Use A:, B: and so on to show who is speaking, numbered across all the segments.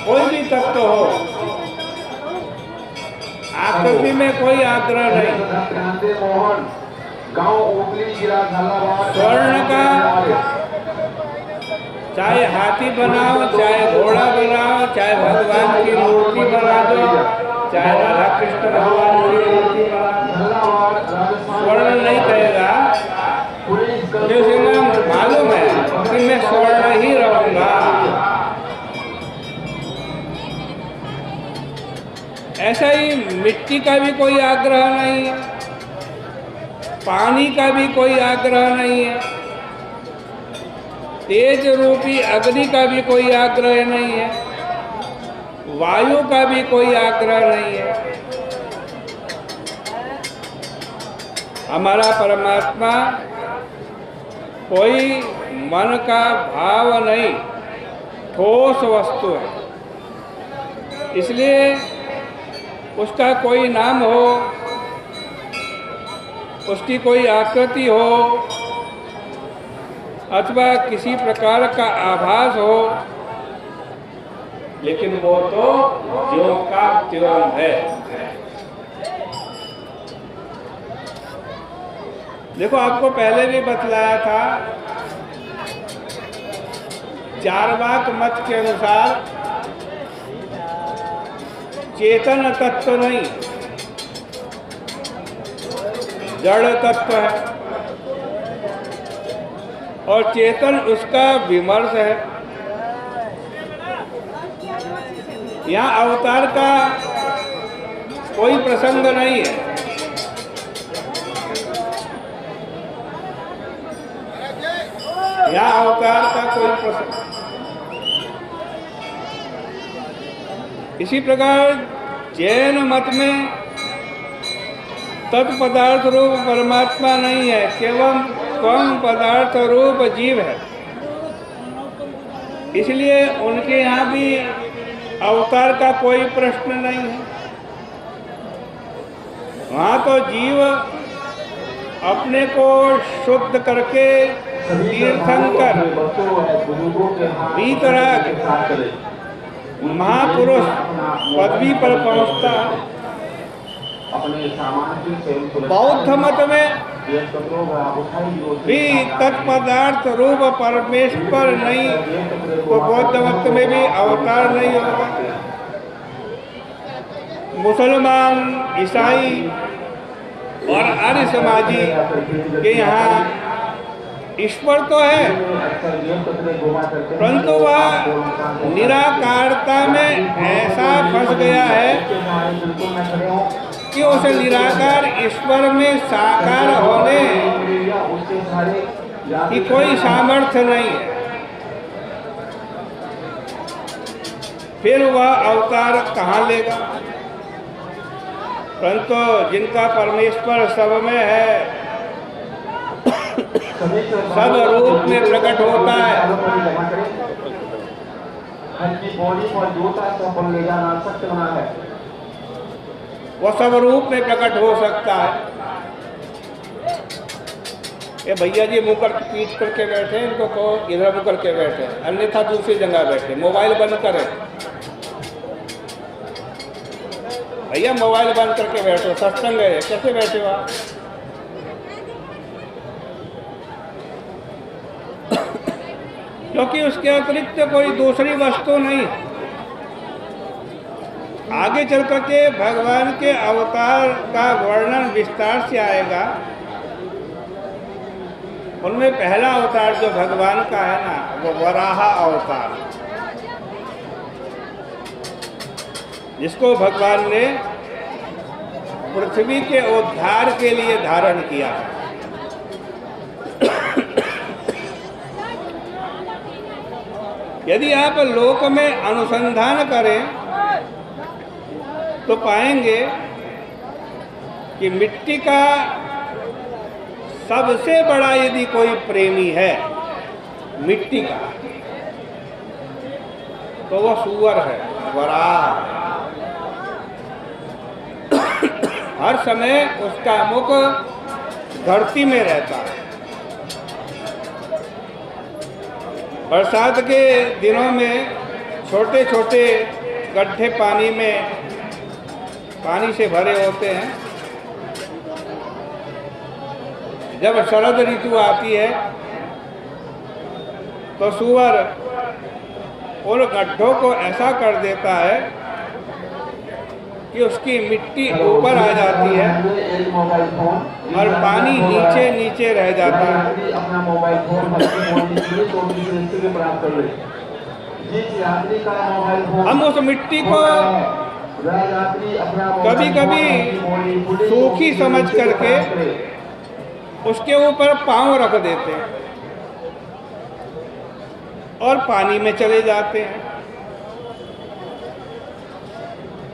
A: कोई भी तत्व हो, आकृति में कोई आग्रह नहीं। स्वर्ण का चाहे हाथी बनाओ, चाहे घोड़ा बनाओ, चाहे भगवान की मूर्ति बना दो, चाहे राधा कृष्ण भगवान की मूर्ति बना दो, स्वर्ण नहीं कहेगा। जो उसे मालूम है कि मैं स्वर्ण ही रहूंगा। ऐसा ही मिट्टी का भी कोई आग्रह नहीं है, पानी का भी कोई आग्रह नहीं है, तेज रूपी अग्नि का भी कोई आग्रह नहीं है, वायु का भी कोई आग्रह नहीं है। हमारा परमात्मा कोई मन का भाव नहीं, ठोस वस्तु है। इसलिए उसका कोई नाम हो, उसकी कोई आकृति हो, अथवा किसी प्रकार का आभास हो, लेकिन वो तो ज्यों का त्यों है। देखो, आपको पहले भी बतलाया था, चार्वाक मत के अनुसार चेतन तत्व नहीं, जड़ तत्व है, और चेतन उसका विमर्श है। यहाँ अवतार का कोई प्रसंग नहीं है। यहाँ अवतार का कोई प्रसंग। इसी प्रकार जैन मत में तत्पदार्थ रूप परमात्मा नहीं है, केवल कम पदार्थ रूप जीव है। इसलिए उनके यहाँ भी अवतार का कोई प्रश्न नहीं है। वहाँ तो जीव अपने को शुद्ध करके तीर्थंकर वीतराग महापुरुष पदवी पर पहुँचता है। बौद्ध मत में भी तत्पदार्थ रूप परमेश्वर नहीं, तो बौद्ध मत में भी अवतार नहीं होगा। मुसलमान, ईसाई और आर्य समाजी के यहाँ ईश्वर तो है, परंतु वह निराकारता में ऐसा फंस गया है कि उसे निराकार ईश्वर में साकार होने की कोई सामर्थ्य नहीं है। फिर वह अवतार कहाँ लेगा? परंतु जिनका परमेश्वर सब में है, सब रूप में प्रकट होता है, वो सब रूप में प्रकट हो सकता है। ये भैया जी मुँह कर पीट करके बैठे, इनको कहो इधर मुँह करके बैठे, अन्यथा दूसरी जगह बैठे, मोबाइल बंद करें। भैया मोबाइल बंद करके बैठो, सत्संग है, कैसे बैठे हो आप? क्योंकि उसके अतिरिक्त कोई दूसरी वस्तु नहीं। आगे चल करके भगवान के अवतार का वर्णन विस्तार से आएगा। उनमें पहला अवतार जो भगवान का है ना, वो वराह अवतार, जिसको भगवान ने पृथ्वी के उद्धार के लिए धारण किया। यदि आप लोक में अनुसंधान करें तो पाएंगे कि मिट्टी का सबसे बड़ा यदि कोई प्रेमी है मिट्टी का, तो वह सूअर है, वराह। हर समय उसका मुख धरती में रहता है। बरसात के दिनों में छोटे छोटे गड्ढे पानी से भरे होते हैं। जब शरद ऋतु आती है तो सूअर उन गड्ढों को ऐसा कर देता है कि उसकी मिट्टी ऊपर आ जाती है और पानी नीचे नीचे रह जाता है। हम उस मिट्टी को कभी कभी सूखी समझ करके उसके ऊपर पांव रख देते हैं और पानी में चले जाते हैं।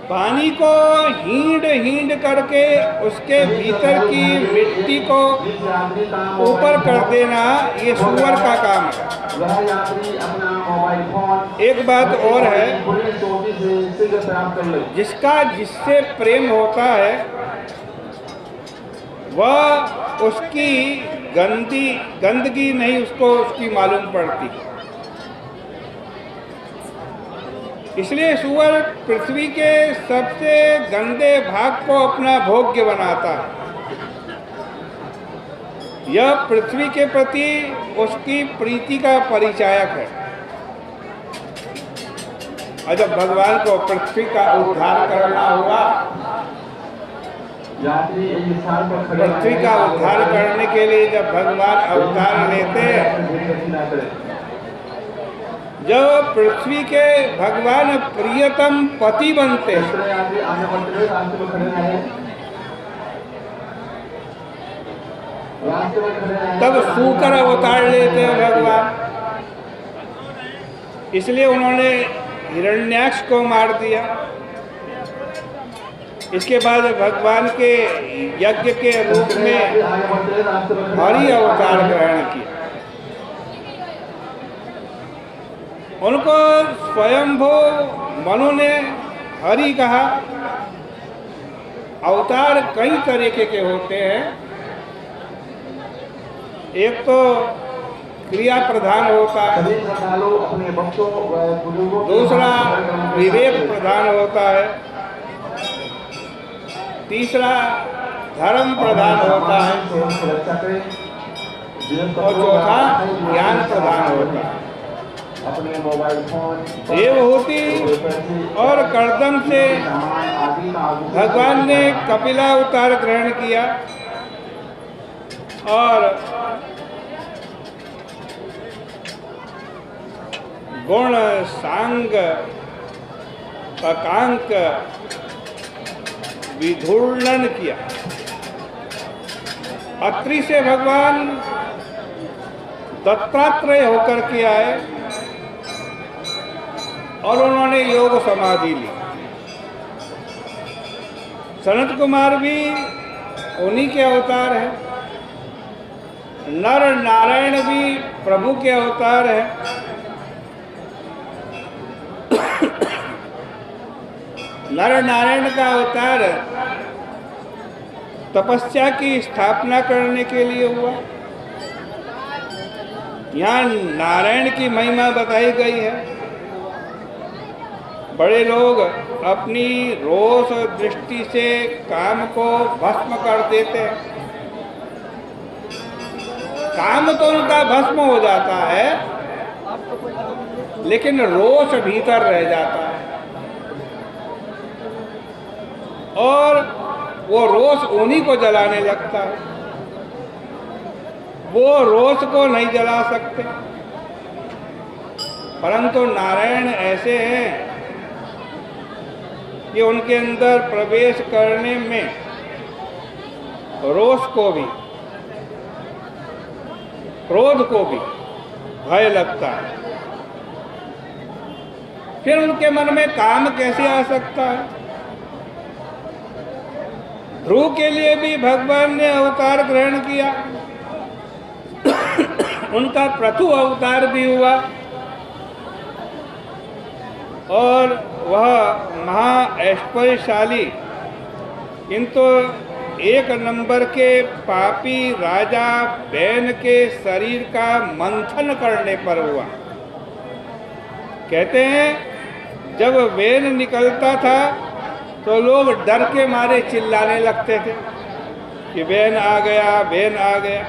A: पानी को हींड करके उसके भीतर की मिट्टी को ऊपर कर देना, ये सूअर का काम है। एक बात और है, जिससे प्रेम होता है वह उसकी गंदगी नहीं उसको उसकी मालूम पड़ती। इसलिए सूअर पृथ्वी के सबसे गंदे भाग को अपना भोग्य बनाता है। यह पृथ्वी के प्रति उसकी प्रीति का परिचायक है। और जब भगवान को पृथ्वी का उद्धार करना होगा, पृथ्वी का उद्धार करने के लिए जब भगवान अवतार लेते हैं, जब पृथ्वी के भगवान प्रियतम पति बनते, तब सूकर अवतार लेते हैं भगवान। इसलिए उन्होंने हिरण्याक्ष को मार दिया। इसके बाद भगवान के यज्ञ के रूप में हरि अवतार ग्रहण किया। उनको स्वयंभू मनु ने हरि कहा। अवतार कई तरीके के होते हैं। एक तो क्रिया प्रधान होता है, दूसरा विवेक प्रधान होता है, तीसरा धर्म प्रधान होता है और चौथा ज्ञान प्रधान होता है। देवहूति और कर्दम से भगवान ने कपिला अवतार ग्रहण किया और गुण सांग पकांक विधूर्णन किया। अत्रि से भगवान दत्तात्रेय होकर के आए और उन्होंने योग समाधि ली। सनत कुमार भी उन्हीं के अवतार हैं। नर नारायण भी प्रभु के अवतार हैं। नर नारायण का अवतार तपस्या की स्थापना करने के लिए हुआ। यहाँ नारायण की महिमा बताई गई है। बड़े लोग अपनी रोष दृष्टि से काम को भस्म कर देते हैं। काम तो उनका भस्म हो जाता है, लेकिन रोष भीतर रह जाता है और वो रोष उन्हीं को जलाने लगता है। वो रोष को नहीं जला सकते। परंतु नारायण ऐसे हैं कि उनके अंदर प्रवेश करने में रोष को भी, क्रोध को भी भय लगता है। फिर उनके मन में काम कैसे आ सकता है? ध्रुव के लिए भी भगवान ने अवतार ग्रहण किया। उनका प्रथु अवतार भी हुआ और वह महा ऐश्वर्यशाली किंतु एक नंबर के पापी राजा बैन के शरीर का मंथन करने पर हुआ। कहते हैं जब वेन निकलता था तो लोग डर के मारे चिल्लाने लगते थे कि वेन आ गया, वेन आ गया।